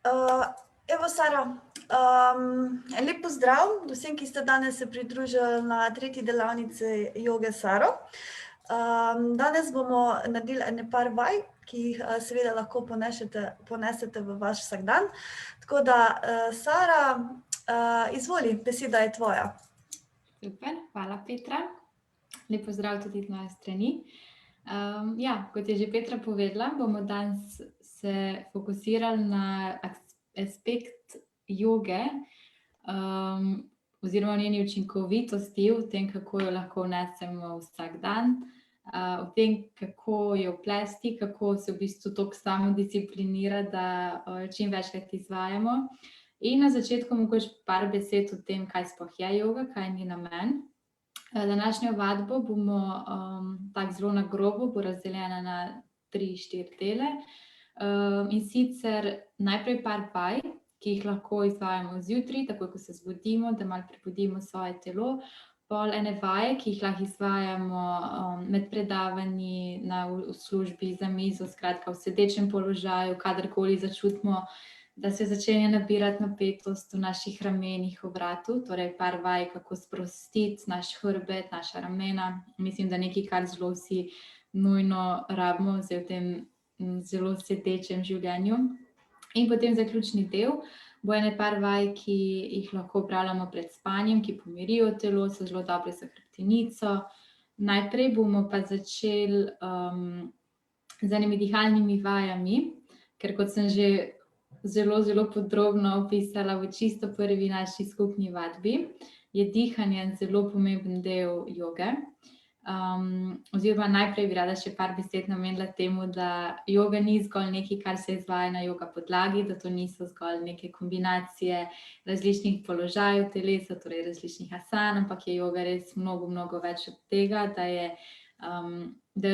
Evo, Sara, lep pozdrav vsem, ki ste danes se pridružili na tretji delavnici joge Saro. Danes bomo naredili ene par vaj, ki jih seveda lahko ponesete v vaš vsakdan. Tako da, Sara, izvoli, beseda je tvoja. Super, hvala Petra. Lep pozdrav tudi z moje strani. Kot je že Petra povedala, bomo danes se fokusirali na aspekt joge, oziroma njeni učinkovitosti, v tem, kako jo lahko vnesemo vsak dan, v tem, kako jo vplesti, kako se v bistvu toliko samodisciplinirati, da jo čim večkrat izvajamo. In na začetku mogoče par besed o tem, kaj sploh je joga, kaj je njen namen. Današnjo vadbo bomo tako zelo na grobo, bo razdeljena na 3-4 dele. In sicer najprej par vaj, ki jih lahko izvajamo zjutraj, takoj ko se zbudimo, da malo prebudimo svoje telo. Pol ene vaje, ki jih lahko izvajamo med predavanji, v službi, za mizo, skratka v sedečem položaju, kadarkoli začutimo, da se začenja nabirati napetost v naših ramenih, v vratu, torej par vaj, kako sprostiti naš hrbet, naša ramena. Mislim, da nekaj, kar zelo vsi nujno rabimo zdaj v tem zelo sedečem življenju. In potem zaključni del bo ene par vaj, ki jih lahko opravljamo pred spanjem, ki pomirijo telo, so zelo dobre za hrbtenico. Najprej bomo pa začeli z enimi dihalnimi vajami, ker kot sem že zelo podrobno opisala v čisto prvi naši skupni vadbi, je dihanje zelo pomemben del joge. Oziroma najprej bi rada še par besed namenila temu, da joga ni zgolj nekaj, kar se izvaja na joga podlagi, da to niso zgolj neke kombinacije različnih položajev telesa, torej različnih asan, ampak je joga res mnogo več od tega, da jo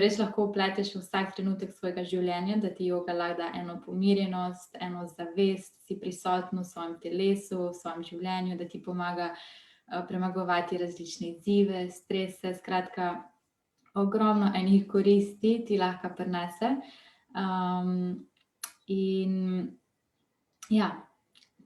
res lahko vpleteš v vsak trenutek svojega življenja, da ti joga lahko da eno pomirjenost, eno zavest, si prisoten v svojem telesu, v svojem življenju, da ti pomaga premagovati različne izzive, strese, skratka ogromno enih koristi ti lahko prinese.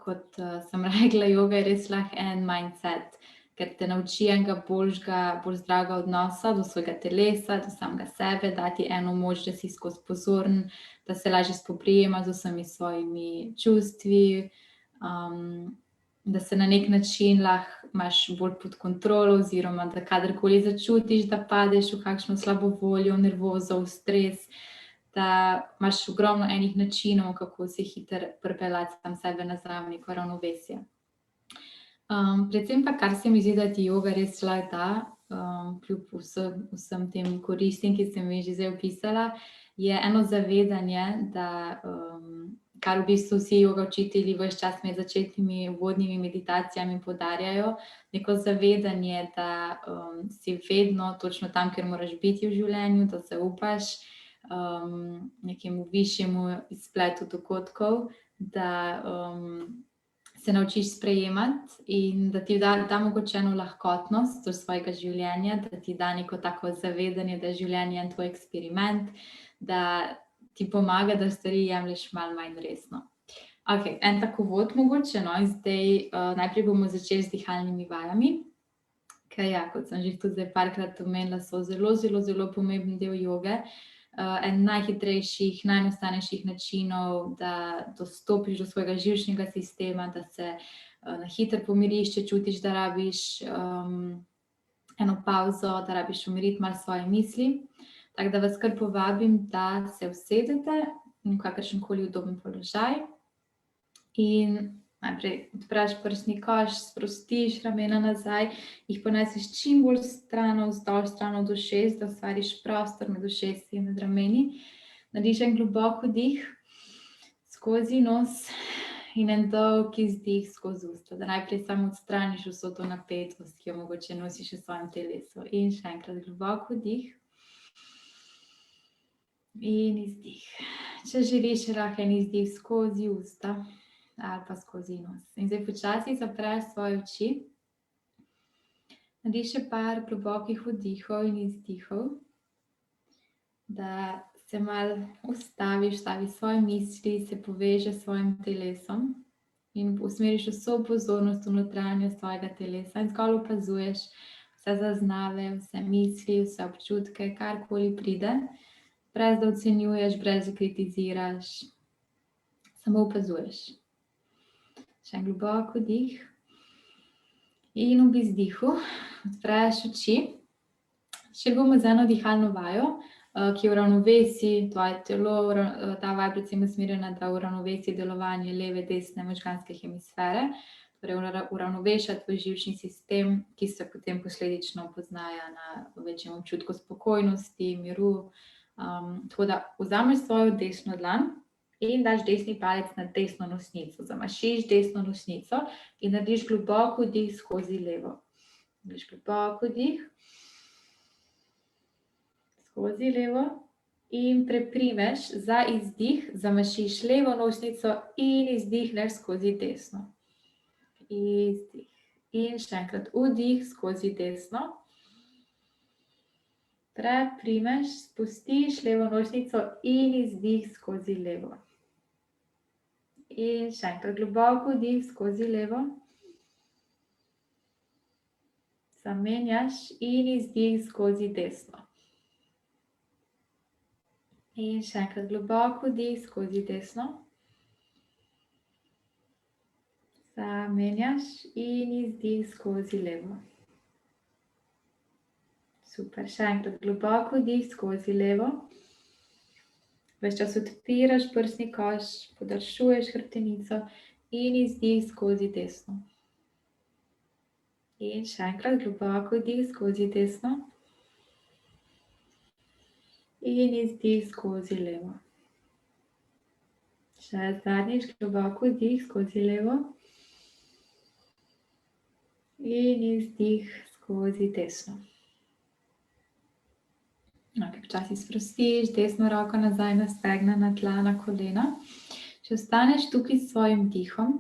Kot sem rekla, joga je res lahko en mindset, ker te nauči enega bolj zdravega odnosa do svojega telesa, do samega sebe, dati eno moč, da si skozi pozoren, da se lažje spoprijema z vsemi svojimi čustvi, da se na nek način lahko imaš bolj pod kontrolo, oziroma da kadarkoli začutiš, da padeš v kakšno slabo voljo, nervozo, v stres, da imaš ogromno enih načinov, kako se hitro pripeljati sam sebe nazaj v neko ravnovesje. Predvsem pa, kar se mi zdi, da ti joga res lahko da, kljub vsem tem koristim, ki sem jih že zdaj opisala, je eno zavedanje, da kar v bistvu vsi joga učitelji ves čas med začetnimi uvodnimi meditacijami poudarjajo, neko zavedanje, da si vedno točno tam, kjer moraš biti v življenju, da zaupaš nekemu višjemu izpletu dogodkov, da se naučiš sprejemati in da ti da mogoče eno lahkotnost do svojega življenja, da ti da neko tako zavedanje, da je življenje en tvoj eksperiment, da ti pomaga, da stvari jemlješ malo manj resno. Okej, en tak uvod mogoče, no, in zdaj najprej bomo začeli z dihalnimi vajami, ker kot sem že tudi zdaj parkrat omenila, so zelo pomemben del joge. En najhitrejših, najenostavnejših načinov, da dostopiš do svojega živčnega sistema, da se na hitro pomiriš, če čutiš, da rabiš eno pavzo, da rabiš umiriti malo svoje misli. Tako da vas kar povabim, da se usedete v kakršenkoli udoben položaj in najprej odpreš prsni koš, sprostiš ramena nazaj, jih poneseš čim bolj vzdolž stran od ušes, da ustvariš prostor med ušesi in med rameni. Narediš en globok vdih skozi nos in en dolg izdih skozi usta, da najprej samo odstraniš vso to napetost, ki jo mogoče nosiš v svojem telesu. In še enkrat globok vdih in izdih. Če želiš, lahko en izdih skozi usta ali pa skozi nos. In zdaj počasi zapreš svoje oči. Naredi še par globokih vdihov in izdihov, da se malo ustaviš, stavi svoje misli, se povežeš s svojim telesom in usmeriš vso pozornost v notranjost svojega telesa in zgolj opazuješ vse zaznave, vse misli, vse občutke, karkoli pride, brez da ocenjuješ, brez da kritiziraš, samo opazuješ. Še en globok vdih in ob izdihu odpreš oči. Šli bomo z eno dihalno vajo, ki uravnovesi tvoje telo, ta vaja predvsem usmerjena, da uravnovesi delovanje leve, desne možganske hemisfere, torej uravnoveša tvoj živčni sistem, ki se potem posledično poznaja na večjem občutku spokojnosti, miru. Tako da vzameš svojo desno dlan in daš desni palec na desno nosnico, zamašiš desno nosnico in narediš globok vdih skozi levo. Narediš globok vdih skozi levo in preprimeš za izdih, zamašiš levo nosnico in izdihneš skozi desno. Izdih. In še enkrat vdih skozi desno. Preprimeš, spustiš levo nosnico in izdih skozi levo. In še enkrat globok vdih skozi levo. Zamenjaš in izdih skozi desno. In še enkrat globok vdih skozi desno. Zamenjaš in izdih skozi levo. Super, še enkrat globok vdih skozi levo. Ves čas odpiraš prsni koš, podaljšuješ hrbtenico in izdih skozi desno. In še enkrat globok vdih skozi desno. In izdih skozi levo. Še zadnjič globok vdih skozi levo. In izdih skozi desno. Počasi sprostiš desno roko nazaj na stegna, na tla, na kolena. Če ostaneš tukaj s svojim dihom,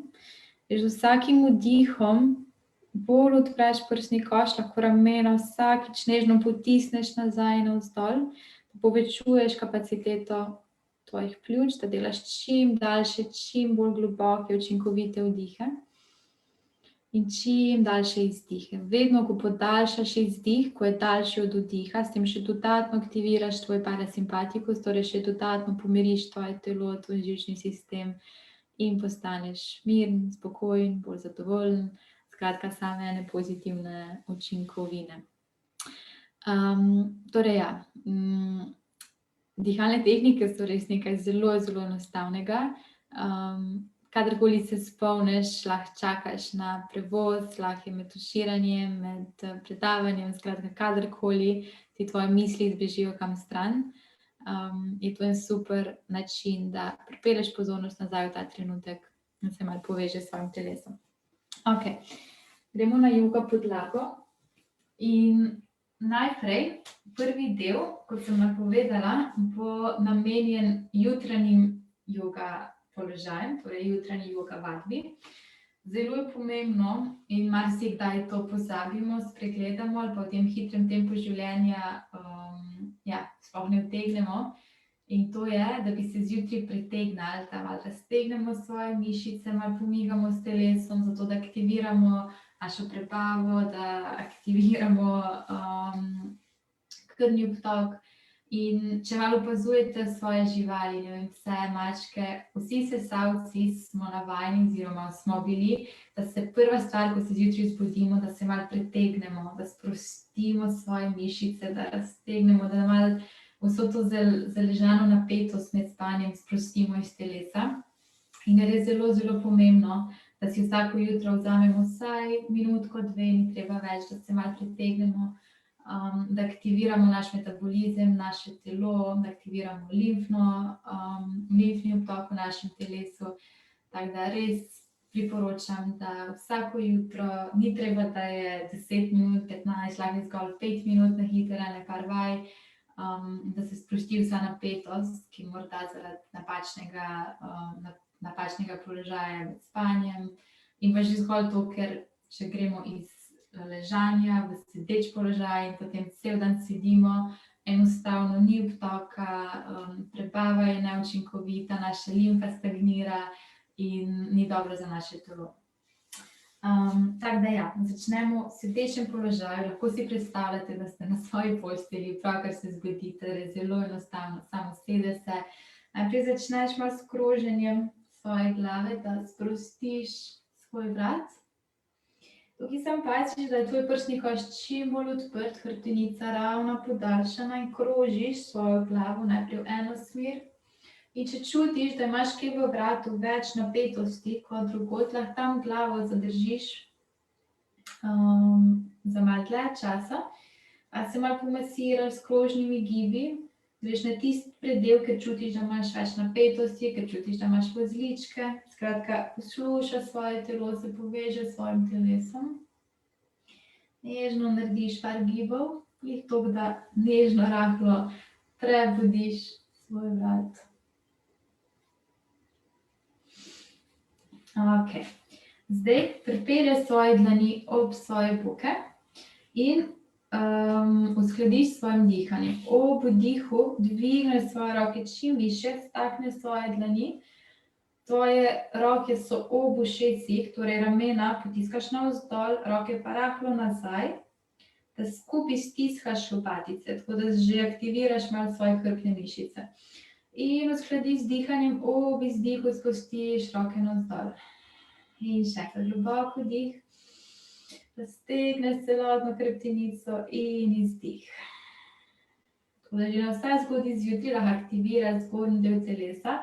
z vsakim vdihom bolj odpreš prsni koš, lahko ramena vsakič nežno potisneš nazaj navzdol, povečuješ kapaciteto tvojih pljuč, da delaš čim daljše, čim bolj globoke, učinkovite vdihe in čim daljše izdihe. Vedno, ko podaljšaš izdih, ko je daljši od vdiha, s tem še dodatno aktiviraš tvoj parasimpatikus, torej še dodatno pomiriš tvoje telo, tvoj živčni sistem in postaneš miren, spokojen, bolj zadovoljen, skratka same ene pozitivne učinkovine. Dihalne tehnike so res nekaj zelo, zelo enostavnega. Kadarkoli se spomniš, lahko čakaš na prevoz, lahko je med tuširanjem, med predavanjem, skratka kadarkoli ti tvoje misli zbežijo kam stran, je to en super način, da pripelješ pozornost nazaj v ta trenutek in se malo povežeš s svojim telesom. Ok, gremo na joga podlago in najprej, prvi del, kot sem napovedala, bo namenjen jutranjim joga položajem, torej jutranji joga vadbi. Zelo je pomembno in marsikdaj to pozabimo, spregledamo ali pa v tem hitrem tempu življenja sploh ne vtegnemo. In to je, da bi se zjutraj pritegnili, da malo raztegnemo svoje mišice, malo pomigamo s telesom, zato da aktiviramo našo prebavo, da aktiviramo krvni obtok. In če malo opazujete svoje živali, ne vem, pse, mačke, vsi sesalci smo navajeni oziroma smo bili, da se prva stvar, ko se zjutraj zbudimo, da se malo pretegnemo, da sprostimo svoje mišice, da raztegnemo, da malo vso to zaležano napetost med spanjem sprostimo iz telesa. In je res zelo, zelo pomembno, da si vsako jutro vzamemo vsaj minutko, dve, ni treba več, da se malo pretegnemo, da aktiviramo naš metabolizem, naše telo, da aktiviramo limfni obtok v našem telesu. Tako da res priporočam, da vsako jutro, ni treba, da je 10 minut, 15, lahko je zgolj 5 minut na hitro, ali par vaj, da se sprosti vsa napetost, ki morda zaradi napačnega položaja med spanjem. In pa že zgolj to, ker če gremo iz ležanja v sedeč položaj in potem cel dan sedimo, enostavno ni obtoka, prebava je neučinkovita, naša limfa stagnira in ni dobro za naše telo. Tako da ja, začnemo v sedečem položaju. Lahko si predstavljate, da ste na svoji postelji, pravkar se zgodi, torej zelo enostavno, samo sede se. Najprej začneš malo s kroženjem svoje glave, da sprostiš svoj vrat. Tukaj samo paziš, da je tvoj prsni koš čim bolj odprt, hrbtenica ravno podaljšana in krožiš svojo glavo najprej v eno smer. In če čutiš, da imaš kje v vratu več napetosti kot drugod, lahko tam glavo zadržiš za malo dlje časa, a se malo pomasiraš s krožnimi gibi, greš na tisti predel, ker čutiš, da imaš več napetosti, ker čutiš, da imaš vozličke. Skratka, poslušaš svoje telo, se povežeš s svojim telesom. Nežno narediš par gibov, jih toliko, da nežno, rahlo prebudiš svoj vrat. Ok, zdaj pripelješ svoje dlani ob svoje boke in uskladiš s svojim dihanjem. Ob vdihu dvigneš svoje roke čim više, stakneš svoje dlani, tvoje roke so ob ušesih, torej ramena potiskaš navzdol, roke pa rahlo nazaj, da skupaj stiskaš lopatice, tako da že aktiviraš malo svoje hrbtne mišice. In uskladiš z dihanjem, ob izdihu spustiš roke navzdol. In še enkrat globok vdih, raztegneš celotno hrbtenico in izdih. Tako da že na vsaj zgodaj zjutraj lahko aktiviraš zgornji del telesa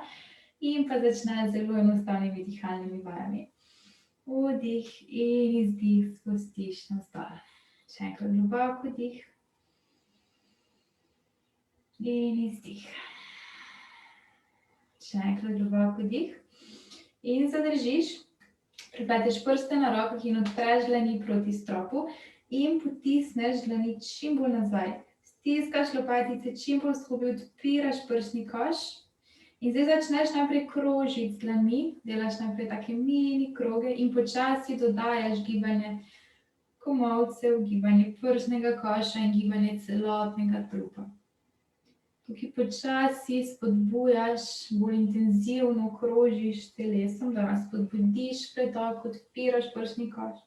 in pa začneš z zelo enostavnimi dihalnimi vajami. Vdih in izdih spustiš navzdol. Še enkrat globok vdih in izdih. Še enkrat globok vdih in zadržiš, pripleteš prste na rokah in odpreš dlani proti stropu in potisneš dlani čim bolj nazaj. Stiskaš lopatice čim bolj skupaj, odpiraš prsni koš in zdaj začneš najprej krožiti z dlanmi, delaš najprej take mini kroge in počasi dodajaš gibanje komolcev, gibanje prsnega koša in gibanje celotnega trupa. Tukaj počasi spodbujaš, bolj intenzivno krožiš s telesom, da spodbudiš pretok, odpiraš prsni koš,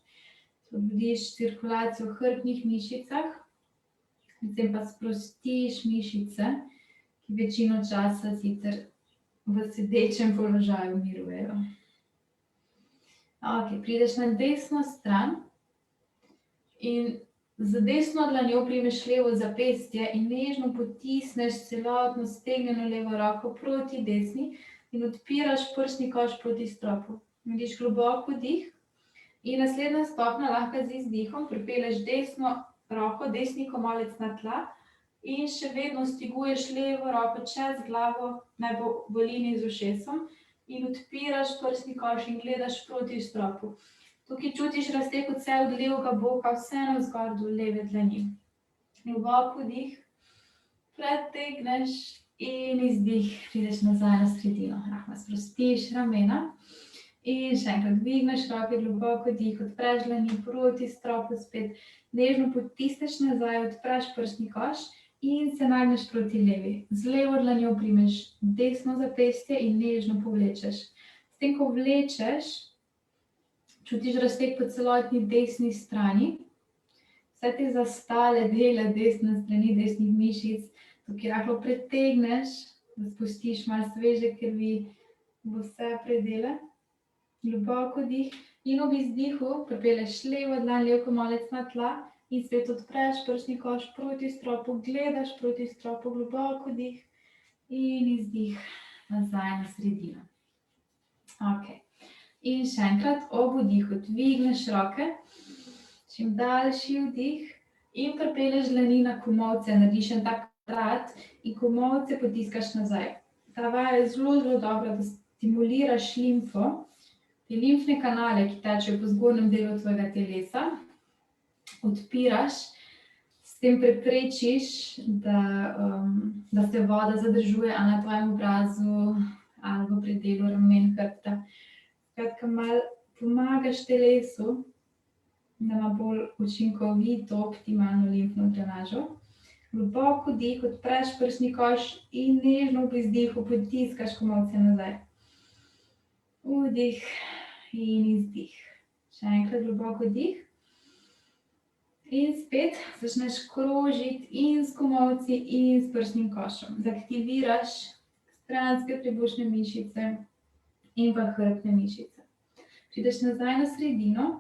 spodbudiš cirkulacijo v hrbtnih mišicah, potem pa sprostiš mišice, ki večino časa sicer v sedečem položaju mirujejo. Ok, prideš na desno stran in z desno dlanjo primeš levo zapestje in nežno potisneš celotno stegnjeno levo roko proti desni in odpiraš prsni koš proti stropu. Narediš globok vdih in naslednja stopnja lahko z izdihom pripelješ desno roko, desni komolec na tla in še vedno stiguješ levo roko čez glavo, naj bo v liniji z ušesom in odpiraš prsni koš in gledaš proti stropu. Tukaj čutiš raztek vse od levega boka, vse navzgor do leve dlani. Globok vdih, pretegneš in izdih, prideš nazaj na sredino. Rahlo sprostiš ramena in še enkrat dvigneš roke, globok vdih, odpreš dlani proti stropu spet, nežno potisneš nazaj, odpreš prsni koš in se nagneš proti levi. Z levo dlanjo primeš desno zapestje in nežno povlečeš. S tem, ko vlečeš, čutiš razteg po celotni desni strani, vse te zastale dele desne strani, desnih mišic, tukaj rahlo pretegneš, da spustiš malo sveže krvi v vse predele. Globok vdih in ob izdihu pripelješ levo dlan, lev komolec na tla in spet odpreš prsni koš proti stropu, gledaš proti stropu, globok vdih in izdih nazaj na sredino. Ok. In še enkrat ob vdihu dvigneš roke, čim daljši vdih in pripelješ dlani na komolce, narediš en tak kvadrat in komolce potiskaš nazaj. Ta vaja je zelo, zelo dobra, da stimuliraš limfo, te limfne kanale, ki tečejo po zgornjem delu tvojega telesa, odpiraš, s tem preprečiš, da se voda zadržuje na tvojem obrazu ali v predelu ramen, hrbta. Skratka, malo pomagaš telesu, da ima bolj učinkovito, optimalno limfno drenažo. Globoko dih, odpreš prsni koš in nežno v izdihu potiskaš komolce nazaj. Vdih in izdih. Še enkrat globoko dih. In spet začneš krožiti in s komolci in s prsnim košem. Zaktiviraš stranske trebušne mišice in pa hrbtne mišice. Prideš nazaj na sredino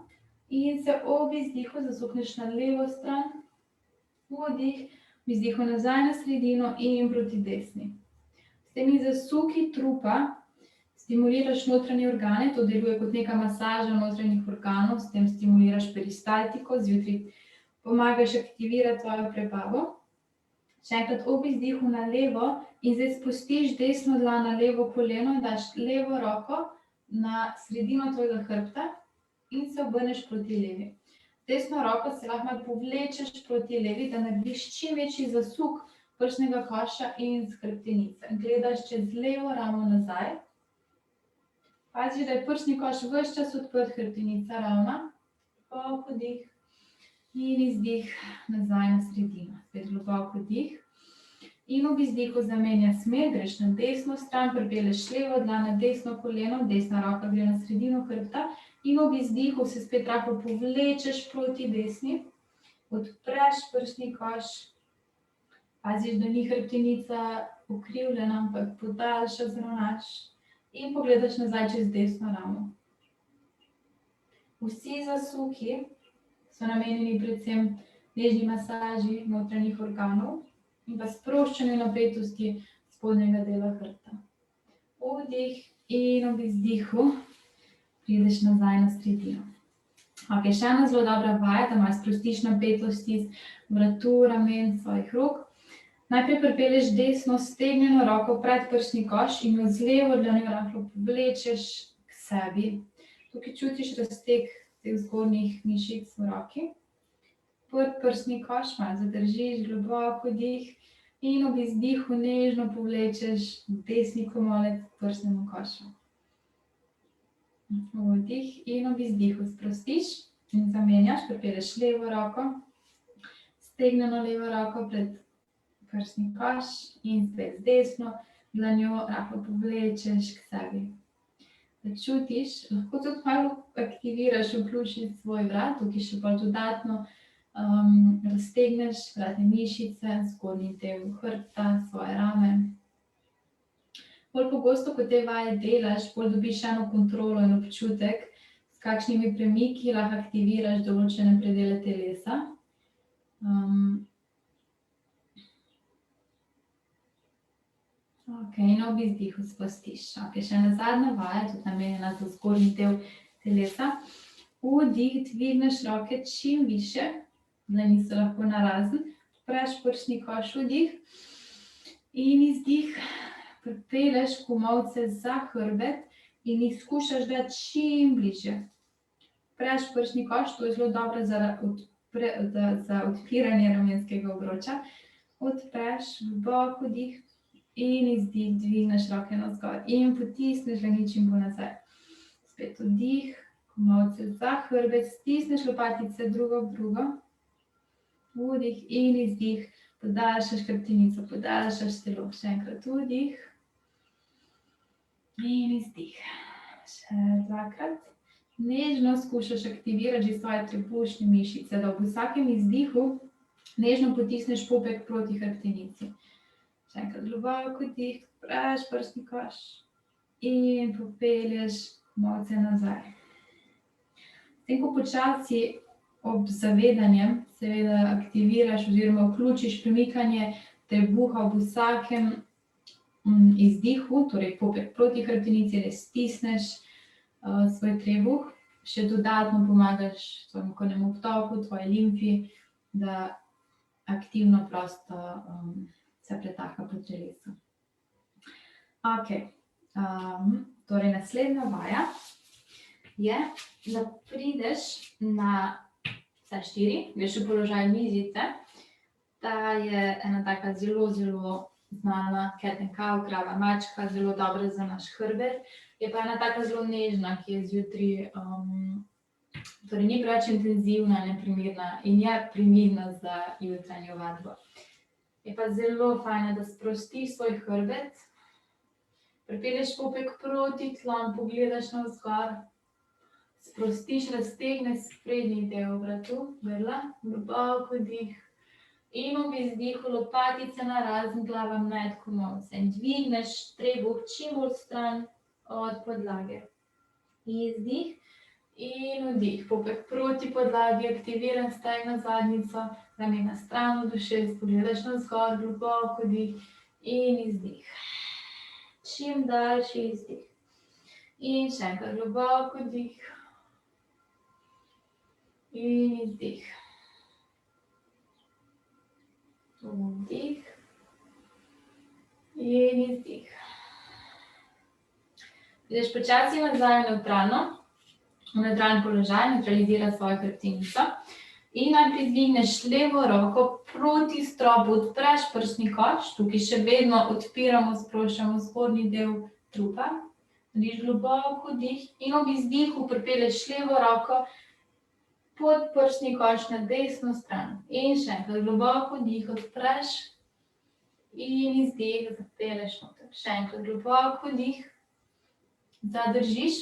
in se ob izdihu zasukneš na levo stran. Vdih, v izdihu nazaj na sredino in proti desni. S temi zasuki trupa stimuliraš notranje organe, to deluje kot neka masaža notranjih organov, s tem stimuliraš peristaltiko, zjutraj pomagaš aktivirati tvojo prebavo. Še enkrat ob izdihu na levo in zdaj spustiš desno dlan na levo koleno in daš levo roko na sredino tvojega hrbta in se obrneš proti levi. Desno roko se lahko malo povlečeš proti levi, da narediš čim večji zasuk prsnega koša in z hrbtenice. Gledaš čez levo ramo nazaj. Pazi, da je prsni koš ves čas odprt, hrbtenica ravna. Globoko dih in izdih nazaj na sredino. Spet globoko dih. In ob izdihu zamenja smer, greš na desno stran, pripelješ levo dlan na desno koleno, desna roka gre na sredino hrbta. In ob izdihu se spet rahlo povlečeš proti desni, odpreš prsni koš, paziš, da ni hrbtenica ukrivljena, ampak podaljšaš, zravnaš in pogledaš nazaj čez desno ramo. Vsi zasuki so namenjeni predvsem nežni masaži notranjih organov in pa sproščanju napetosti spodnjega dela hrbta. Vdih in ob izdihu prideš nazaj na sredino. Ok, še ena zelo dobra vaja, da malo sprostiš napetosti z vratu, ramen, svojih rok. Najprej pripelješ desno stegnjeno roko pred prsni koš in jo z levo dlanjo rahlo povlečeš k sebi. Tukaj čutiš razteg teh zgornjih mišic v roki. Odprt prsni koš, malo zadržiš, globoko dih in ob izdihu nežno povlečeš desni komolec k prsnemu košu. Vdih in ob izdihu sprostiš in zamenjaš, pripelješ levo roko, stegnjeno levo roko pred prsni koš in spet z desno dlanjo rahlo povlečeš k sebi. Da čutiš, lahko tudi malo aktiviraš, vključiš svoj vrat, tukaj še bolj dodatno raztegneš vratne mišice, zgornji del hrbta, svoje rame. Bolj pogosto, ko te vaje delaš, bolj dobiš eno kontrolo in občutek, s kakšnimi premiki lahko aktiviraš določene predele telesa. Ok, in ob izdihu spustiš. Ok, še ena zadnja vaja, tudi namenjena za zgornji del telesa. Vdih, dvigneš roke čim više, dlani so lahko narazen, odpreš prsni koš, vdih in izdih. Pripelješ komolce za hrbet in jih skušaš dati čim bližje. Odpreš prsni koš, to je zelo dobro za odpiranje ramenskega obroča. Odpreš, globoko dih in izdih, dvigneš roke navzgor in potisneš dlani čim bolj nazaj. Spet vdih, komolce za hrbet, stisneš lopatice drugo v drugo. Vdih in izdih, podaljšaš hrbtenico, podaljšaš telo. Še enkrat vdih. In izdih. Še dvakrat. Nežno skušaš aktivirati že svoje trebušne mišice, da ob vsakem izdihu nežno potisneš popek proti hrbtenici. Še enkrat globoko dih, odpreš prsni koš in popelješ komolce nazaj. S tem, ko počasi ob zavedanjem seveda aktiviraš oziroma vključiš premikanje trebuha ob vsakem izdihu, torej popek proti hrbtenici, da stisneš svoj trebuh, še dodatno pomagaš svojemu krvnemu obtoku, tvoji limfi, da aktivno prosto se pretaka po telesu. Ok, torej naslednja vaja je, da prideš na vse 4, greš v položaj mizice. Ta je ena taka zelo znana cat and cow, krava mačka, zelo dobra za naš hrbet. Je pa ena taka zelo nežna, ki je zjutraj, torej ni preveč intenzivna, neprimerna in je primerna za jutranjo vadbo. Je pa zelo fajn, da sprostiš svoj hrbet. Pripelješ popek proti tlom, pogledaš navzgor. Sprostiš, raztegneš sprednji del vratu, grla, globoko dih. In ob izdihu lopatice narazen, glava med komolce. In dvigneš trebuh čim bolj stran od podlage. Izdih in vdih. Popek proti podlagi, aktiviran stegna zadnjico, ramena stran od ušes, pogledaš navzgor, globoko dih in izdih. Čim daljši izdih. In še enkrat globoko dih. In izdih. Vdih. In izdih. Ideš počasi nazaj v nevtralni položaj, nevtralizira svojo hrbtenico. In najprej dvigneš levo roko proti stropu, odpreš prsni koš, tukaj še vedno odpiramo, sproščamo zgornji del trupa. Narediš globoko dih in ob izdihu pripelješ levo roko pod prsni koš na desno stran. In še enkrat globoko dih odpreš in izdih zapelješ noter. Še enkrat globoko dih, zadržiš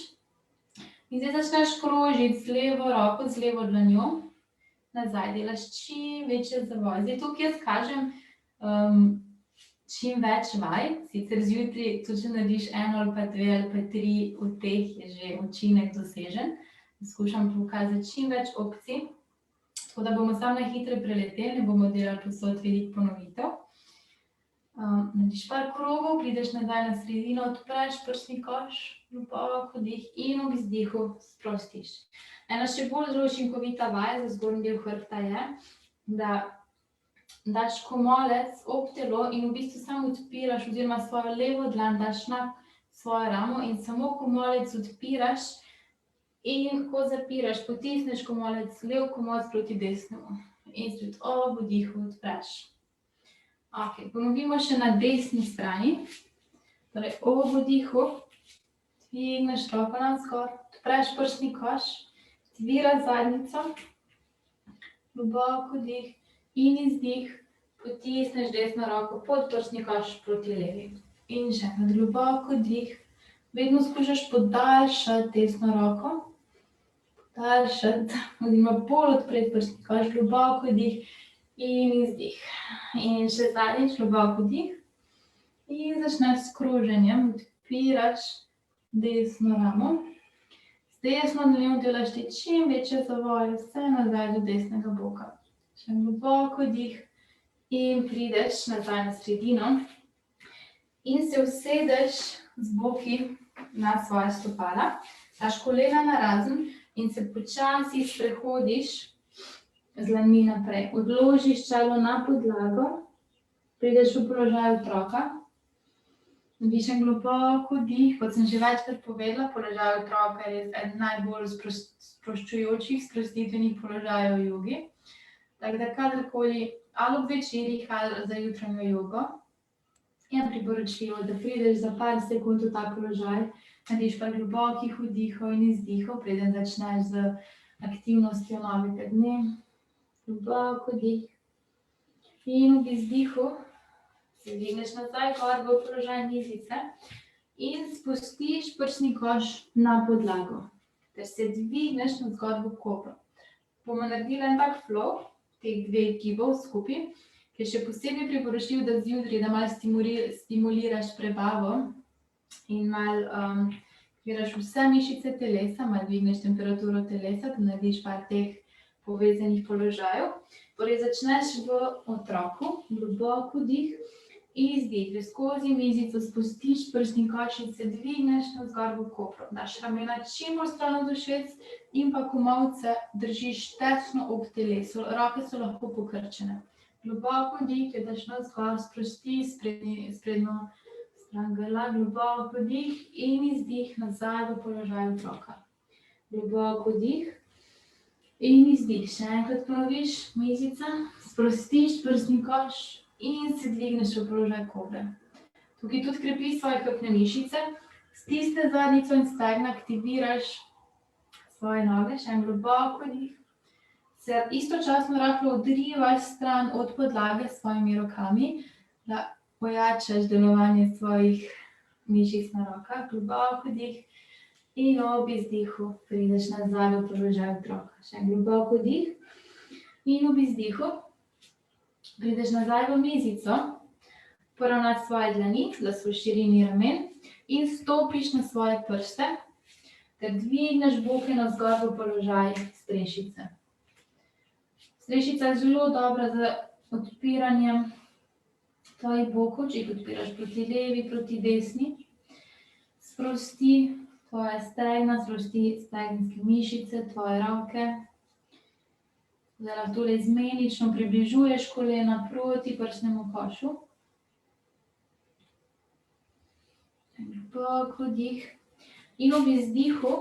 in zdaj začneš krožiti z levo roko, z levo dlanjo. Nazaj delaš čim večje zavoje. Zdaj tukaj jaz kažem čim več vaj, sicer zjutraj tudi če narediš 1 ali pa 2 ali pa 3 od teh je že učinek dosežen. Skušam pokazati čim več opcij, tako da bomo samo na hitro preleteli, ne bomo delali povsod veliko ponovitev. Narediš par krogov, prideš nazaj na sredino, odpreš prsni koš, globoko dih in ob izdihu sprostiš. Ena še bolj zelo učinkovita vaja za zgornji del hrbta je, da daš komolec ob telo in v bistvu samo odpiraš oziroma svojo levo dlan daš na svojo ramo in samo komolec odpiraš. In ko zapiraš, potisneš komolec, lev komolec proti desnemu. In spet ob vdihu odpreš. Ok, ponovimo še na desni strani. Torej, ob vdihu dvigneš roko navzgor, odpreš prsni koš, aktiviraš zadnjico, globoko dih in izdih, potisneš desno roko pod prsni koš proti levi. In še enkrat globoko dih, vedno skušaš podaljšati desno roko, oziroma bolj odpreti prsni koš, globoko dih in izdih. In še zadnjič globoko dih in začneš s kroženjem, odpiraš desno ramo. Z desno dlanjo delaš ti čim večje zavoje, vse nazaj do desnega boka. Še globoko dih in prideš nazaj na sredino in se usedeš z boki na svoja stopala, daš kolena narazen in se počasi sprehodiš z dlanmi naprej. Odložiš čelo na podlago, prideš v položaj otroka, narediš en globoko dih, kot sem že večkrat povedala, položaj otroka je res eden najbolj sproščujočih, sprostitvenih položajev v jogi. Tako da kadarkoli, ali ob večerih, ali za jutranjo jogo, je priporočljivo, da prideš za par sekund v ta položaj, narediš par globokih vdihov in izdihov, preden začneš z aktivnostjo novega dne. Globoko dih. In ob izdihu se dvigneš nazaj gor v položaj mizice in spustiš prsni koš na podlago. Ter se dvigneš navzgor v kobro. Bomo naredili en tak flow, teh dveh gibov skupaj, ki je še posebej priporočljiv, da zjutraj, da malo stimuliraš prebavo in malo aktiviraš vse mišice telesa, malo dvigneš temperaturo telesa, da narediš par teh povezanih položajev. Torej začneš v otroku, globoko dih, izdih, skozi mizico spustiš prsni koš in se dvigneš navzgor v kobro. Daš ramena čim bolj stran od ušes in pa komolce držiš tesno ob telesu, roke so lahko pokrčene. Globoko dih, daš navzgor, sprosti sprednjo stran grla, globoko dih in izdih nazaj v položaj otroka. Globoko dih in izdih. Še enkrat ponoviš, mizica, sprostiš prsni koš in se dvigneš v položaj kobre. Tukaj tudi krepi svoje hrbtne mišice, stisne zadnjico in stegna, aktiviraš svoje noge, še en globoko dih, se istočasno rahlo odrivaš stran od podlage s svojimi rokami, da pojačaš delovanje svojih mišic na rokah, globoko dih in ob izdihu prideš nazaj v položaj otroka. Še en globoko dih in ob izdihu prideš nazaj v mizico, poravnati svoje dlani, da so v širini ramen in stopiš na svoje prste, ter dvigneš boke navzgor v položaj strešice. Strešica je zelo dobra za odpiranje tvojih bokov, če jih odpiraš proti levi, proti desni. Sprosti tvoje stegna, sprosti stegenske mišice, tvoje roke. Zdaj lahko tole izmenično približuješ kolena proti prsnemu košu. Globoko dih. In ob izdihu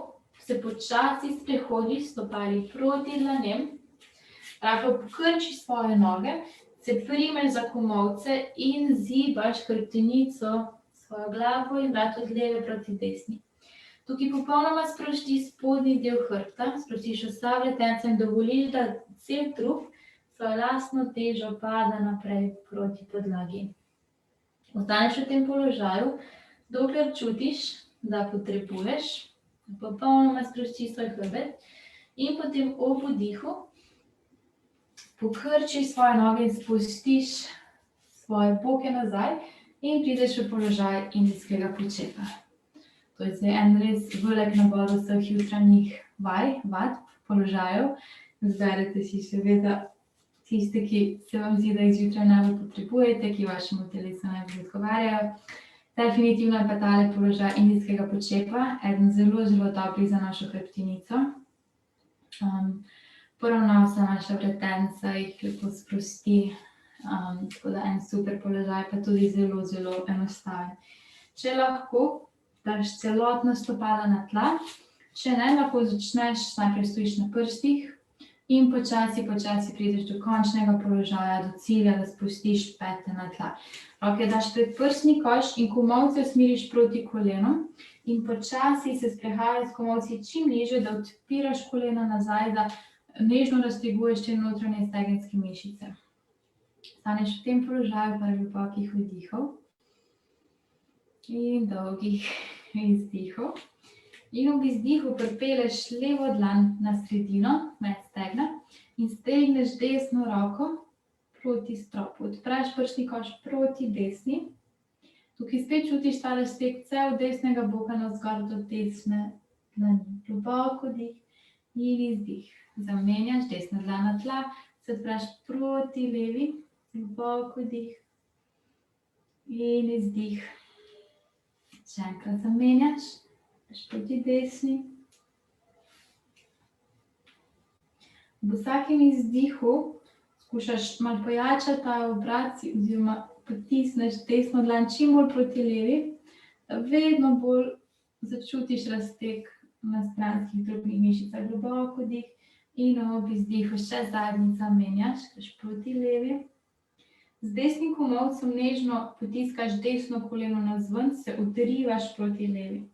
se počasi sprehodiš stopali proti dlanem. Rahlo pokrčiš svoje noge, se primeš za komolce in zibaš hrbtenico, svojo glavo in vrat od leve proti desni. Tukaj popolnoma sprosti spodnji del hrbta, sprostiš vsa vretenca in dovoliš, da cel trup svojo lastno težo pada naprej proti podlagi. Ostaneš v tem položaju, dokler čutiš, da potrebuješ, popolnoma sprostiš svoj hrbet in potem ob vdihu pokrčiš svoje noge in spustiš svoje boke nazaj in prideš v položaj indijskega počepa. To je zdaj en res velik nabor vseh jutranjih vadb, položajev. Izberete si seveda tiste, ki se vam zdi, da jih zjutraj najbolj potrebujete, ki vašemu telesu najbolj odgovarjajo. Definitivno je pa tale položaj indijskega počepa, eden zelo, zelo dobrih za našo hrbtenico. Poravna vsa naša vretenca, jih lepo sprosti, tako da en super položaj, pa tudi zelo, zelo enostaven. Če lahko, daš celotno stopala na tla, če ne, lahko začneš, najprej stojiš na prstih in počasi prideš do končnega položaja, do cilja, da spustiš pete na tla. Roke daš pred prsni koš in komolce usmeriš proti kolenom in počasi se sprehajaš s komolci čim nižje, da odpiraš kolena nazaj, da nežno razteguješ te notranje stegenske mišice. Staneš v tem položaju par globokih vdihov in dolgih izdihov. In ob izdihu pripelješ levo dlan na sredino, med stegna in stegneš desno roko proti stropu. Odpreš prsni koš proti desni. Tukaj spet čutiš ta razteg cel desnega boka navzgor do desne dlani. Globoko dih in izdih. Zamenjaš desna dlan na tla, se odpreš proti levi, globoko dih in izdih. Še enkrat zamenjaš, proti desni. V vsakem izdihu skušaš malo pojačati ta obrat oziroma potisneš desno dlan čim bolj proti levi, da vedno bolj začutiš razteg na stranskih drobnih mišicah. Globoko dih in ob izdihu še zadnjič zamenjaš, greš proti levi. Z desnim komolcem nežno potiskaš desno koleno navzven, se odrivaš proti levi.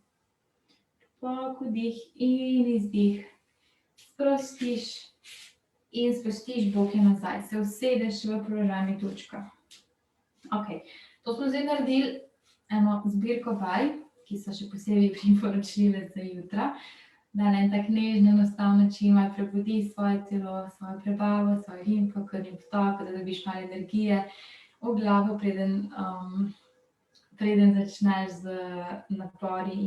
Globoko dih in izdih. Sprostiš in spustiš boke nazaj. Se usedeš v položaj metuljčka. Ok, to smo zdaj naredili eno zbirko vaj, ki so še posebej priporočljive za jutra. Da na en tak nežen, enostaven način malo prebudi svoje telo, svojo prebavo, svoj limfo, krvni obtok, da dobiš malo energije v glavo, preden začneš z napori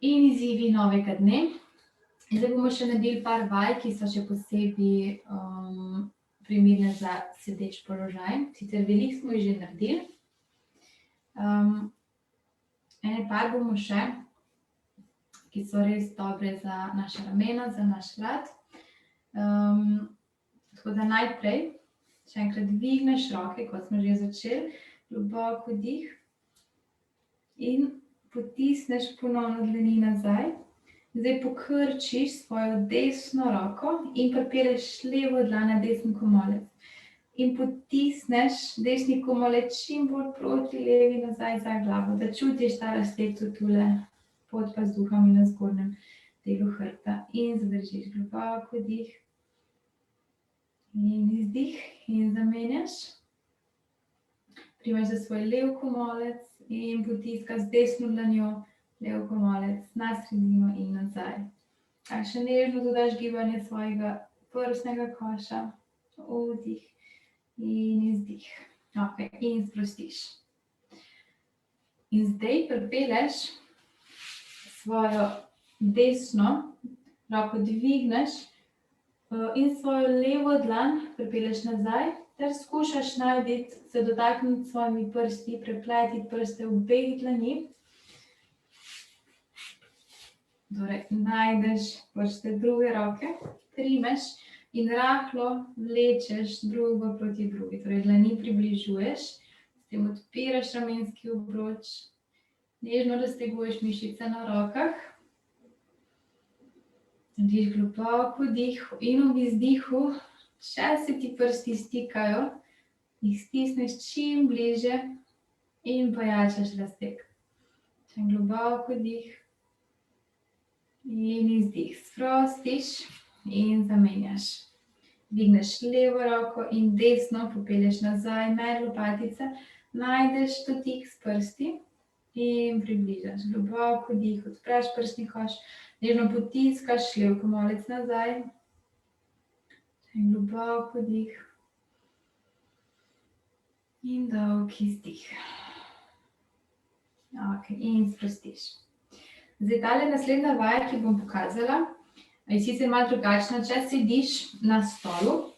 in izzivi novega dne. Zdaj bomo še naredili par vaj, ki so še posebej primerne za sedeč položaj. Sicer veliko smo jih že naredili. Ene par bomo še, ki so res dobre za naša ramena, za naš vrat. Tako da najprej še enkrat dvigneš roke, kot smo že začeli, globoko dih in potisneš ponovno dlani nazaj. Zdaj pokrčiš svojo desno roko in pripelješ levo dlan na desni komolec. In potisneš desni komolec čim bolj proti levi nazaj za glavo, da čutiš ta razteg tule pod pazduhami na zgornjem delu hrbta. In zadržiš globoko dih In izdih in zamenjaš. Primaš za svoj lev komolec in potiskaš z desno dlanjo lev komolec na sredino in nazaj. Še nežno dodaš gibanje svojega prsnega koša. Vdih in izdih. Okay, in sprostiš. In zdaj pripelješ svojo desno roko, dvigneš in svojo levo dlan pripelješ nazaj ter skušaš se dotakniti s svojimi prsti, prepletiti prste obeh dlani. Torej, najdeš prste druge roke, primeš in rahlo vlečeš drugo proti drugi. Torej, dlani približuješ, s tem odpiraš ramenski obroč, nežno razteguješ mišice na rokah. Narediš globoko vdih in ob izdihu, če se ti prsti stikajo, jih stisneš čim bliže in pojačaš razteg. Globoko vdih in izdih. Sprostiš in zamenjaš. Dvigneš levo roko in desno popelješ nazaj med lopatice, najdeš dotik s prsti in približaš. Globoko vdih, odpreš prsni koš, nežno potiskaš lev komolec nazaj. Globoko vdih in dolg izdih. Okay, in sprostiš. Zdaj, tale naslednja vaja, ki bom pokazala, je sicer malo drugačna. Če sediš na stolu,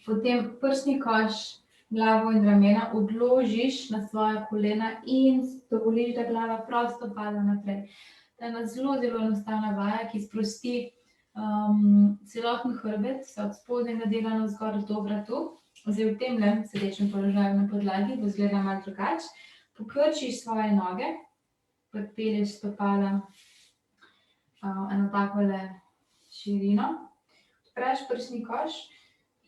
potem prsni koš, glavo in ramena odložiš na svoja kolena in dovoliš, da glava prosto pada naprej. To je ena zelo, zelo enostavna vaja, ki sprosti celoten hrbet, vse od spodnjega dela navzgor do vratu. Zdaj, v temle sedečem položaju na podlagi bo izgledala malo drugače. Pokrčiš svoje noge, pripelješ stopala eno takole širino, odpreš prsni koš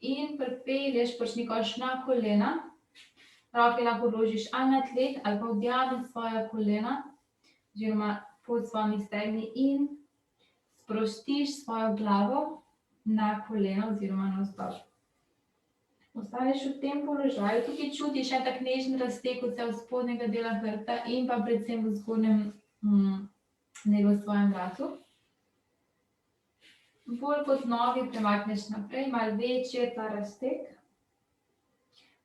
in pripelješ prsni koš na kolena. Roke lahko odložiš ali na tleh ali pa objami svoja kolena oziroma pod svojimi stegni in sprostiš svojo glavo na kolena oziroma navzgor. Ostaneš v tem položaju, tukaj čutiš en tak nežen razteg vse od spodnjega dela hrbta in pa predvsem v zgornjem delu v svojem vratu. Bolj kot noge premakneš naprej, malo večji je ta razteg.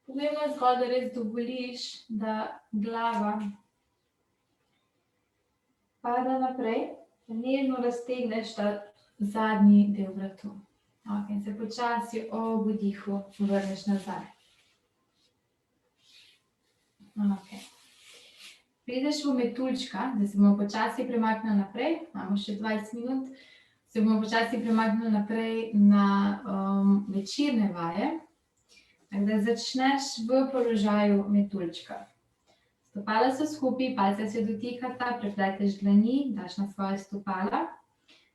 Pomembno je zgolj, da res dovoliš, da glava pada naprej, da nežno raztegneš ta zadnji del vratu. Okay, in se počasi ob vdihu vrneš nazaj. Okay. Prideš v metuljčka, da se bomo počasi premaknili naprej, imamo še 20 minut, se bomo počasi premaknili naprej na večerne vaje. Tako da začneš v položaju metuljčka. Stopala so skupaj, palce se dotikata, prepleteš dlani, daš na svoje stopala.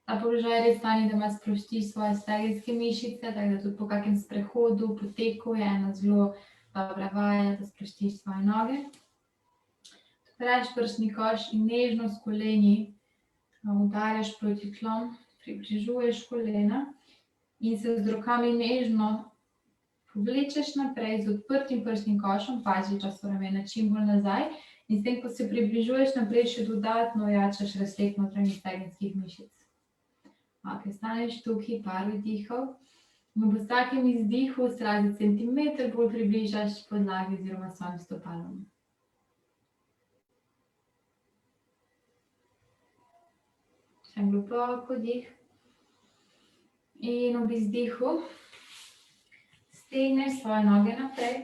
Ta položaj je res fajn, da malo sprostiš svoje stegenske mišice, tako da tudi po kakem sprehodu, poteku je ena zelo dobra vaja, da sprostiš svoje noge. Odpreš prsni koš in nežno s koleni udarjaš proti tlom, približuješ kolena in se z rokami nežno povlečeš naprej z odprtim prsnim košom, pazi, da so ramena čim bolj nazaj in s tem, ko se približuješ naprej, še dodatno ojačaš razteg notranjih stegenskih mišic. Okay, staneš tukaj, par vdihov in ob vsakem izdihu se razi centimeter bolj približaš podlagi oziroma svojim stopalom. Še globoko vdih in ob izdihu stegneš svoje noge naprej.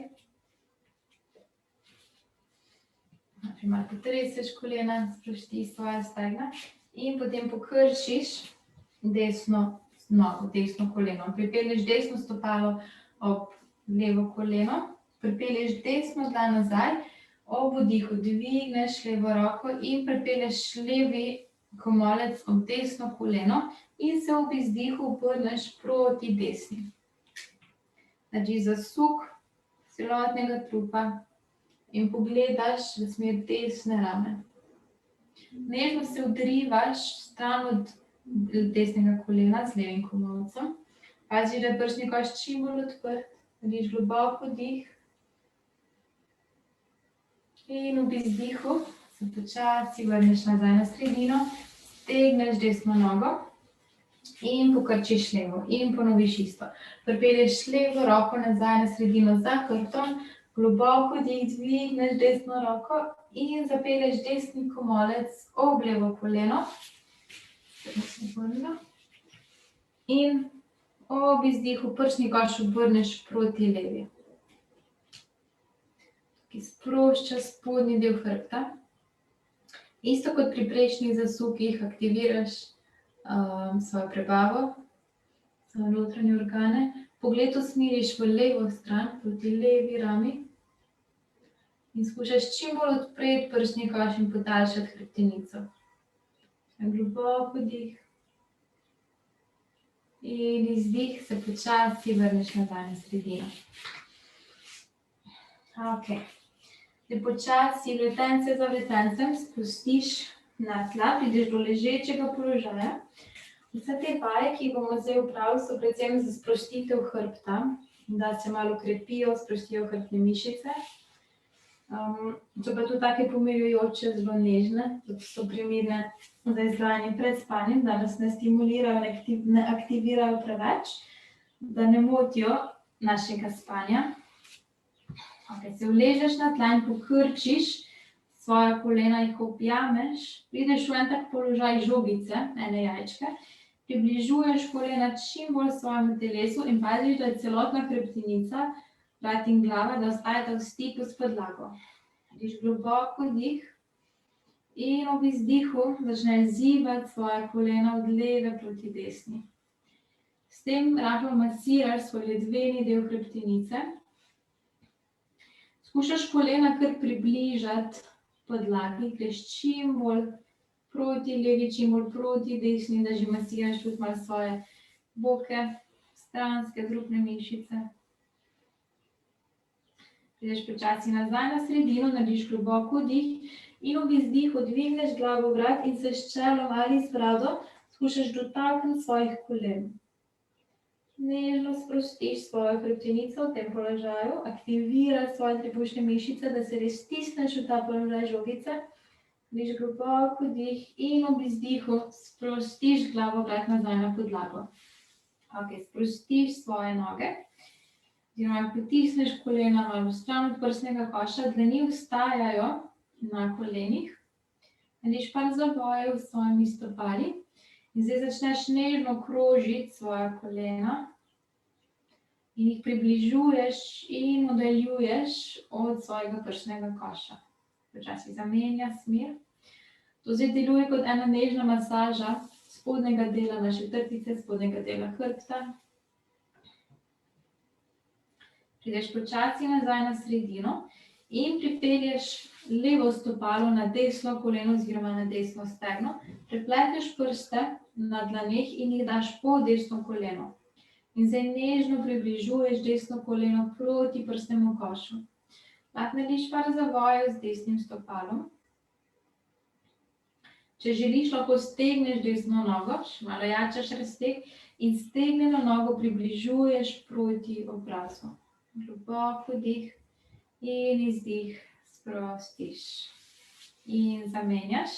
Malo potreseš kolena, sprostiš svoja stegna in potem pokrčiš desno nogo, desno koleno. Pripelješ desno stopalo ob levo koleno, pripelješ desno dlan nazaj, ob vdihu dvigneš levo roko in pripelješ levi komolec ob desno koleno in se ob izdihu obrneš proti desni. Narediš zasuk celotnega trupa in pogledaš v smer desne rame. Nežno se odrivaš stran od desnega kolena z levim komolcem, Pazi, da je prsni koš čim bolj odprt. Narediš globoko dih. In ob izdihu se počasi vrneš nazaj na sredino, stegneš desno nogo in pokrčiš levo in ponoviš isto. Pripelješ levo roko nazaj na sredino za hrbtom, globoko dih, dvigneš desno roko in zapelješ desni komolec ob levo koleno. In ob izdihu prsni koš obrneš proti levi. Ki sprošča spodnji del hrbta. Isto kot pri prejšnjih zasukih aktiviraš svojo prebavo, svoje notranje organe. Pogled usmeriš v levo stran, proti levi rami. In skušaš čim bolj odpreti prsni koš in podaljšati hrbtenico. Globoko dih. In izdih se počasi vrneš nazaj na sredino. Ok. Zdaj počasi vletence za vletencem spustiš na tla, prideš do ležečega položaja. Vse te vaje, ki jih bomo zdaj opravili, so predvsem za sprostitev hrbta, da se malo krepijo, sprostijo hrbtne mišice. So pa tudi take pomirjujoče, zelo nežne, tudi so primerne za izvajanje pred spanjem, da nas ne stimulirajo, ne aktivirajo preveč, da ne motijo našega spanja. Okay, se uležeš na tla in pokrčiš svoja kolena, jih objameš, prideš v en tak položaj žogice, ene jajčke, približuješ kolena čim bolj svojemu telesu in paziš, da je celotna hrbtenica, vrat in glava, da ostajata v stiku s podlago. Narediš globoko dih in ob izdihu začneš zibati svoja kolena od leve proti desni. S tem rahlo masiraš svoj ledveni del hrbtenice. Skušaš kolena kar približati podlagi, greš čim bolj proti levi, čim bolj proti desni, da že masiraš tudi malo svoje boke, stranske, drobne mišice. Prideš počasi nazaj na sredino, narediš globoko dih in ob izdihu dvigneš glavo v vrat in se s čelom ali z brado skušaš dotakniti svojih kolen. Nežno sprostiš svojo hrbtenico v tem položaju, aktiviraš svoje trebušne mišice, da se res stisneš v ta položaj žogice. Narediš globoko dih in ob izdihu sprostiš glavo vrat nazaj na podlago. Ok, sprostiš svoje noge. Oziroma potisneš kolena malo stran od prsnega koša, dlani vstajajo na kolenih. Narediš par zavojev s svojimi stopali. In zdaj začneš nežno krožiti svoja kolena in jih približuješ in oddaljuješ od svojega prsnega koša. Počasi zamenja smer. To zdaj deluje kot ena nežna masaža spodnjega dela naše trtice, spodnjega dela hrbta. Prideš počasi nazaj na sredino in pripelješ levo stopalo na desno koleno oziroma na desno stegno, prepleteš prste na dlaneh in jih daš pod desno koleno. In zdaj nežno približuješ desno koleno proti prsnemu košu. Lahko narediš par zavojev z desnim stopalom. Če želiš, lahko stegneš desno nogo, še malo jačaš razteg in stegnjeno nogo približuješ proti obrazu. Globoko dih in izdih sprostiš. In zamenjaš.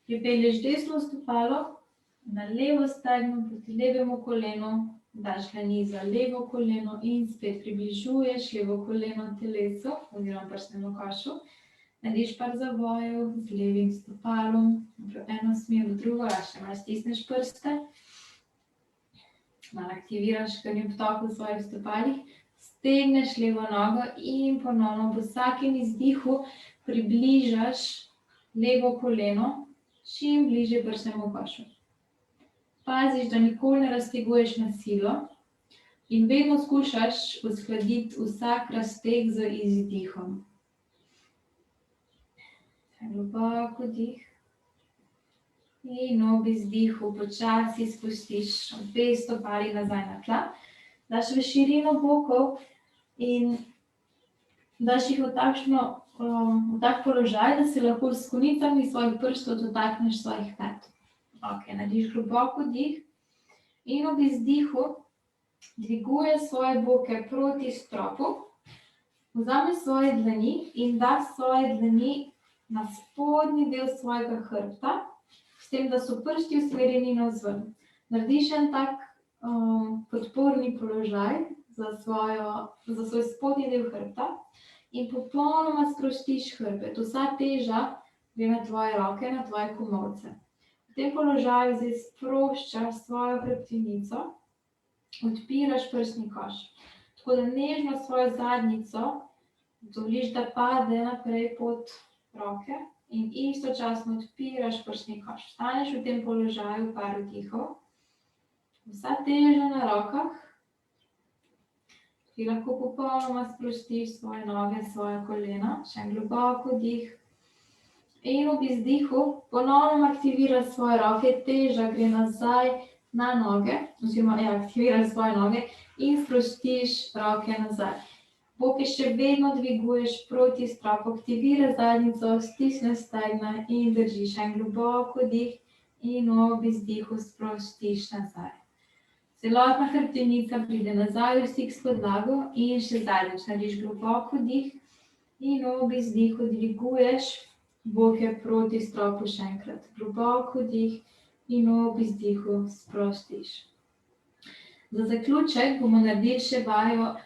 Pripelješ desno stopalo na levo stegno proti levemu kolenu, daš dlani za levo koleno in spet približuješ levo koleno telesu oziroma prsnemu košu. Narediš par zavojev z levim stopalom, v eno smer, v drugo, še malo stisneš prste. Malo aktiviraš krvni obtok v svojih stopalih. Stegneš levo nogo in ponovno v vsakem izdihu približaš levo koleno čim bližje prsnemu košu. Paziš, da nikoli ne razteguješ na silo in vedno skušaš uskladiti vsak razteg z izdihom. Globoko dih in ob izdihu počasi spustiš obe stopali nazaj na tla. Daš v širino bokov in daš jih v tak položaj, da se lahko s konicami svojih prstov dotakneš svojih pet. Ok, narediš globoko dih in ob izdihu Dviguje svoje boke proti stropu, vzame svoje dlani in da svoje dlani na spodnji del svojega hrbta, s tem, da so prsti usmerjeni navzven. Narediš en tak podporni položaj za svoj spodnji del hrbta in popolnoma sprostiš hrbet. Vsa teža gre na tvoje roke, na tvoje komolce. V tem položaju zdaj sproščaš svojo hrbtenico, odpiraš prsni koš. Tako da nežno svojo zadnjico dovoliš, da pade naprej pod roke in istočasno odpiraš prsni koš. Staneš v tem položaju par vdihov. Vsa teža na rokah. Ti lahko popolnoma sprostiš svoje noge, svoje kolena. Še en globok vdih. In ob izdihu ponovno aktiviraš svoje roke, teža gre nazaj na noge, oziroma aktiviraš svoje noge in sprostiš roke nazaj. Boke še vedno dviguješ proti stropu, aktiviraš zadnjico, stisneš stegna in držiš en globok vdih in ob izdihu sprostiš nazaj. Celotna hrbtenica pride nazaj v stik s podlago in še zadnjič narediš globok vdih in ob izdihu dviguješ boke proti stropu še enkrat. Globok vdih in ob izdihu sprostiš. Za zaključek bomo naredili še vajo,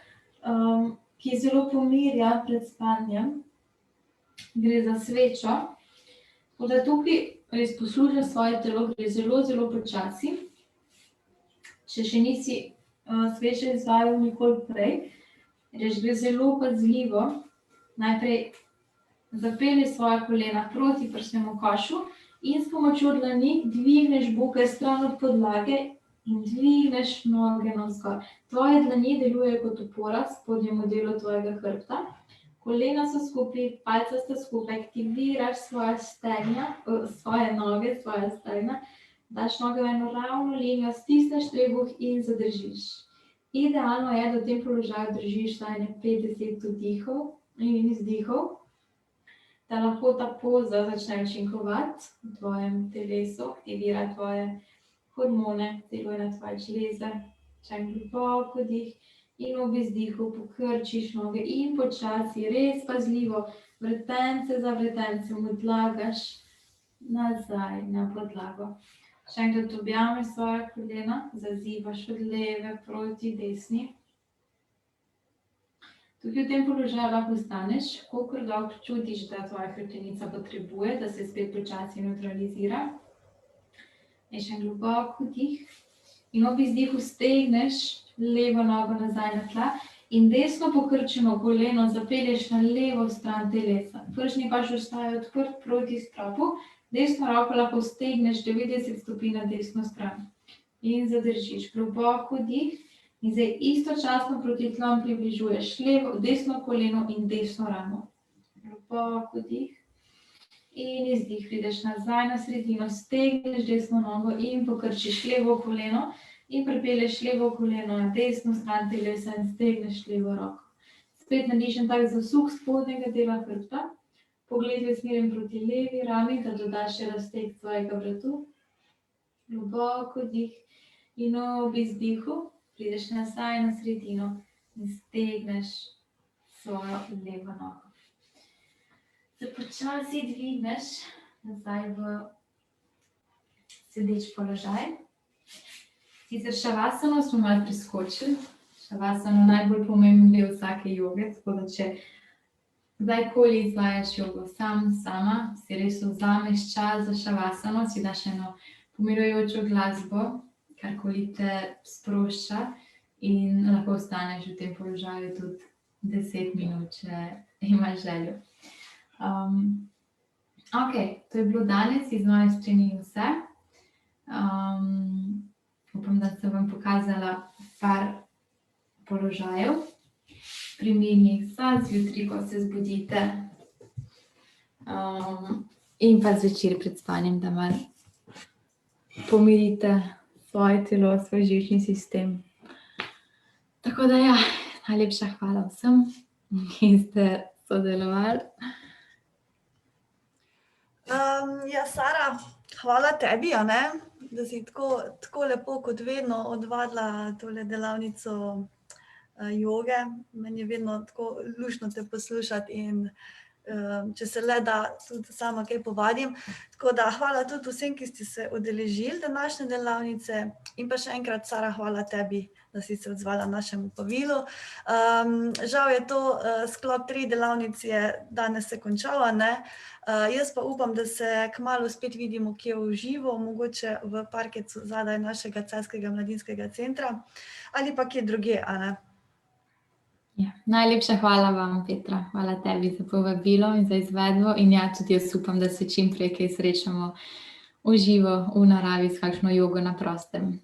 ki zelo pomirja pred spanjem. Gre za svečo. Tako da tukaj res poslušaš svoje telo, gre zelo, zelo počasi. Če še nisi svečo izvajal nikoli prej, gre zelo pazljivo. Najprej zapelji svoja kolena proti prsnemu košu in s pomočjo dlani dvigneš boke stran od podlage in dvigneš noge navzgor. Tvoje dlani delujejo kot opora spodnjemu delu tvojega hrbta. Kolena so skupaj, palca sta skupaj, aktiviraš svoje noge, svoje stegna, daš noge v eno ravno linijo, stisneš trebuh in zadržiš. Idealno je, da v tem položaju držiš vsaj 50 vdihov in izdihov, da lahko ta poza začne učinkovati v tvojem telesu, aktivira tvoje hormone, deluje na tvoje žleze. Še en globok vdih in ob izdihu pokrčiš noge in počasi, res pazljivo, vretence za vretencem odlagaš nazaj na podlago. Še enkrat objameš svoja kolena, zazivaš od leve proti desni. Tukaj v tem položaju lahko ostaneš, kolikor dolgo čutiš, da tvoja hrbtenica potrebuje, da se spet počasi nevtralizira. In še en globok vdih. In ob izdihu stegneš levo nogo nazaj na tla in desno pokrčeno koleno zapelješ na levo stran telesa. Prsni koš ostaja odprt proti stropu, desno roko lahko stegneš 90 stopinj na desno stran. In zadržiš globok vdih. In zdaj istočasno proti tlom približuješ desno koleno in desno ramo. Globok vdih. In izdih, prideš nazaj na sredino, stegneš desno nogo in pokrčiš levo koleno in pripelješ levo koleno na desno stran telesa in stegneš levo roko. Spet narediš en tak zasuk spodnjega dela hrbta. Pogled je usmerjen proti levi rami, da dodaš še razteg svojega vratu. Globok vdih in ob izdihu prideš nazaj na sredino in stegneš svojo levo nogo. Se počasi dvigneš nazaj v sedeč položaj. Sicer šavasano smo malo preskočili. Šavasano je najbolj pomemben del vsake joge, tako da če kdajkoli izvajaš jogo sama, si res vzameš čas za šavasano, si daš eno pomirujočo glasbo, karkoli te sprošča in lahko ostaneš v tem položaju tudi 10 minut, če imaš željo. Ok, to je bilo danes iz moje strani vse. Upam, da sem vam pokazala par položajev. Primernih za zjutraj, ko se zbudite in pa zvečer pred spanjem, da malo pomirite svoje telo, svoj živčni sistem. Tako da ja, najlepša hvala vsem, ki ste sodelovali. Ja, Sara, hvala tebi, a ne, da si tako lepo kot vedno odvadila tole delavnico joge. Meni je vedno tako luštno te poslušati in če se le da, tudi sama kaj povadim. Tako da hvala tudi vsem, ki ste se udeležili današnje delavnice in pa še enkrat, Sara, hvala tebi, da si se odzvala našemu povabilu. Žal je to sklop 3 delavnic je danes se končal, a ne. Jaz pa upam, da se kmalu spet vidimo kje v živo, mogoče v parkecu zadaj našega Celjskega mladinskega centra ali pa kje drugje, a ne. Ja, najlepša hvala vam, Petra. Hvala tebi za povabilo in za izvedbo. In ja, tudi jaz upam, da se čim prej kaj srečamo v živo, v naravi, s kakšno jogo na prostem.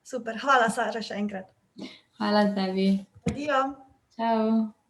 Super, hvala, Sara, še enkrat. Hvala tebi. Adijo. Čau.